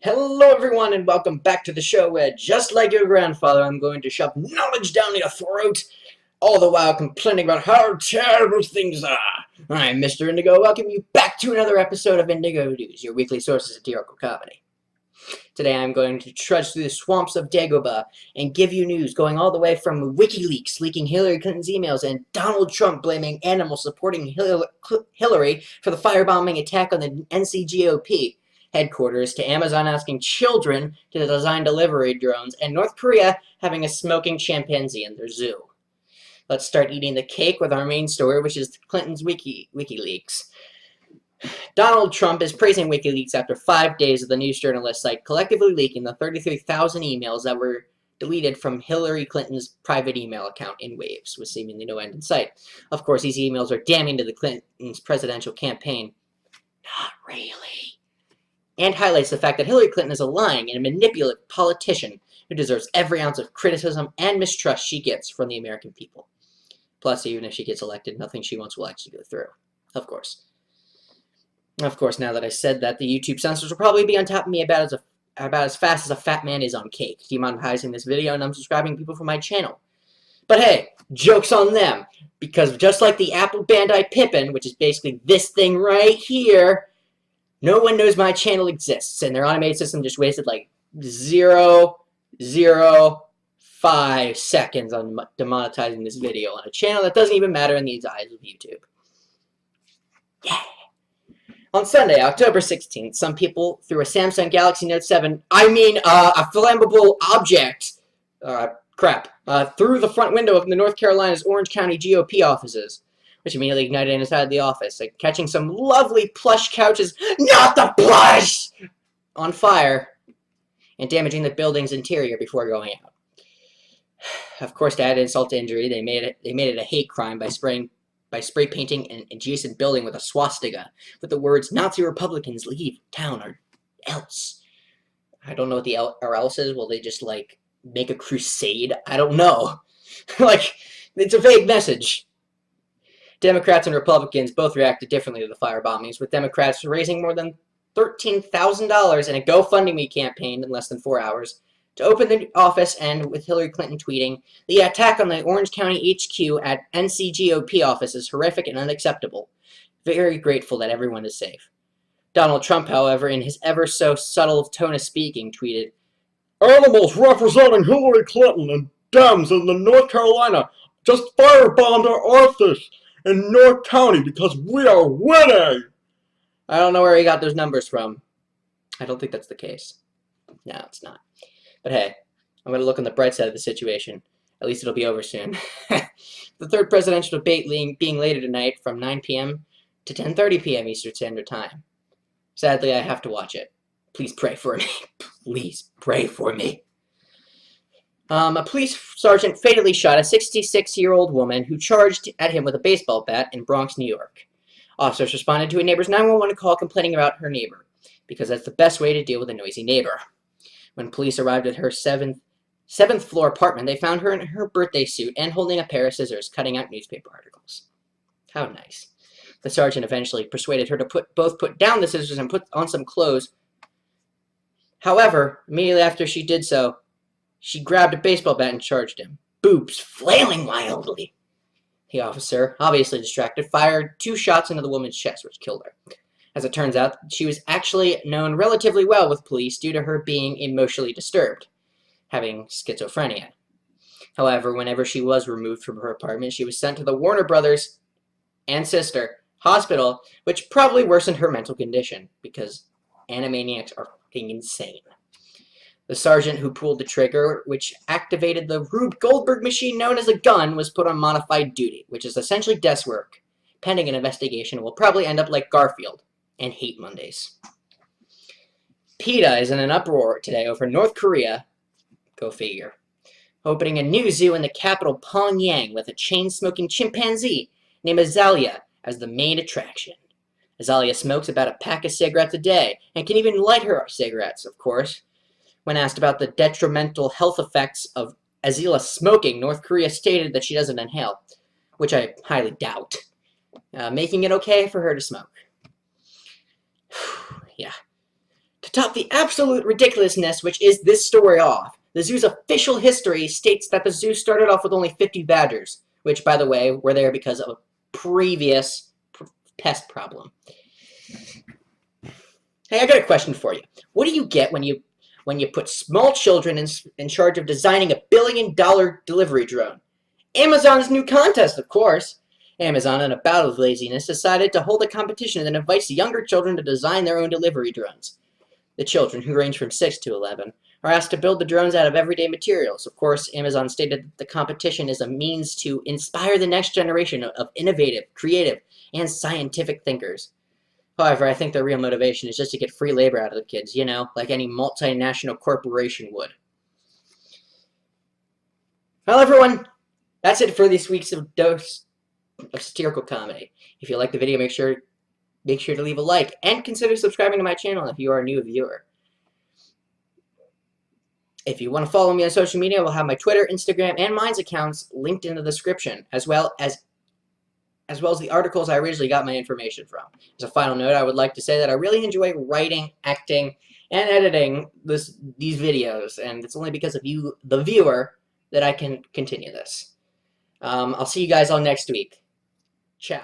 Hello everyone and welcome back to the show where, just like your grandfather, I'm going to shove knowledge down your throat, all the while complaining about how terrible things are. I'm Mr. Indigo, welcome you back to another episode of Indigo News, your weekly source of satirical comedy. Today I'm going to trudge through the swamps of Dagobah and give you news going all the way from Wikileaks leaking Hillary Clinton's emails and Donald Trump blaming animals supporting Hillary for the firebombing attack on the NYPD GOP headquarters, to Amazon asking children to design delivery drones, and North Korea having a smoking chimpanzee in their zoo. Let's start eating the cake with our main story, which is Clinton's Wikileaks. Donald Trump is praising Wikileaks after 5 days of the news journalist site collectively leaking the 33,000 emails that were deleted from Hillary Clinton's private email account in waves, with seemingly no end in sight. Of course, these emails are damning to the Clintons' presidential campaign. Not really. And highlights the fact that Hillary Clinton is a lying and manipulative politician who deserves every ounce of criticism and mistrust she gets from the American people. Plus, even if she gets elected, nothing she wants will actually go through. Of course. Of course, now that I said that, the YouTube censors will probably be on top of me about as fast as a fat man is on cake, demonetizing this video and unsubscribing people from my channel. But hey, joke's on them, because just like the Apple Bandai Pippin, which is basically this thing right here, no one knows my channel exists, and their automated system just wasted like 0.005 seconds on demonetizing this video on a channel that doesn't even matter in the eyes of YouTube. Yeah. On Sunday, October 16th, some people threw a Samsung Galaxy Note 7, a flammable object, through the front window of the North Carolina's Orange County GOP offices, which immediately ignited inside the office, like catching some lovely plush couches, not the plush, on fire, and damaging the building's interior before going out. Of course, to add insult to injury, they made it a hate crime by spray painting an adjacent building with a swastika with the words "Nazi Republicans leave town or else." I don't know what the or else is. Will they just like make a crusade? I don't know. Like, it's a vague message. Democrats and Republicans both reacted differently to the firebombings, with Democrats raising more than $13,000 in a GoFundMe campaign in less than 4 hours to open the office, and with Hillary Clinton tweeting, "The attack on the Orange County HQ at NC GOP office is horrific and unacceptable. Very grateful that everyone is safe." Donald Trump, however, in his ever so subtle tone of speaking, tweeted, "Animals representing Hillary Clinton and Dems in the North Carolina just firebombed our office in North County because we are winning." I don't know where he got those numbers from. I don't think that's the case. No, it's not. But hey, I'm going to look on the bright side of the situation. At least it'll be over soon. The third presidential debate being later tonight from 9 p.m. to 10:30 p.m. Eastern Standard Time. Sadly, I have to watch it. Please pray for me. Please pray for me. A police sergeant fatally shot a 66-year-old woman who charged at him with a baseball bat in Bronx, New York. Officers responded to a neighbor's 911 call complaining about her neighbor, because that's the best way to deal with a noisy neighbor. When police arrived at her seventh floor apartment, they found her in her birthday suit and holding a pair of scissors, cutting out newspaper articles. How nice. The sergeant eventually persuaded her to put down the scissors and put on some clothes. However, immediately after she did so, she grabbed a baseball bat and charged him, boobs flailing wildly. The officer, obviously distracted, fired 2 shots into the woman's chest, which killed her. As it turns out, she was actually known relatively well with police due to her being emotionally disturbed, having schizophrenia. However, whenever she was removed from her apartment, she was sent to the Warner Brothers and sister hospital, which probably worsened her mental condition, because animaniacs are fucking insane. The sergeant who pulled the trigger, which activated the Rube Goldberg machine known as a gun, was put on modified duty, which is essentially desk work, pending an investigation, and will probably end up like Garfield and Hate Mondays. PETA is in an uproar today over North Korea, go figure, opening a new zoo in the capital Pyongyang with a chain-smoking chimpanzee named Azalea as the main attraction. Azalea smokes about a pack of cigarettes a day, and can even light her cigarettes, of course. When asked about the detrimental health effects of Azalea smoking, North Korea stated that she doesn't inhale, which I highly doubt, making it okay for her to smoke. Yeah. top the absolute ridiculousness which is this story off, the zoo's official history states that the zoo started off with only 50 badgers, which, by the way, were there because of a previous pest problem. Hey, I got a question for you. What do you get when you put small children in charge of designing $1 billion delivery drone? Amazon's new contest, of course. Amazon, in a bout of laziness, decided to hold a competition that invites younger children to design their own delivery drones. The children, who range from 6 to 11, are asked to build the drones out of everyday materials. Of course, Amazon stated that the competition is a means to inspire the next generation of innovative, creative, and scientific thinkers. However, I think their real motivation is just to get free labor out of the kids, you know, like any multinational corporation would. Well, everyone, that's it for this week's dose of satirical comedy. If you like the video, make sure to leave a like and consider subscribing to my channel if you are a new viewer. If you want to follow me on social media, I will have my Twitter, Instagram, and Minds accounts linked in the description, as well as the articles I originally got my information from. As a final note, I would like to say that I really enjoy writing, acting, and editing these videos, and it's only because of you, the viewer, that I can continue this. I'll see you guys all next week. Ciao.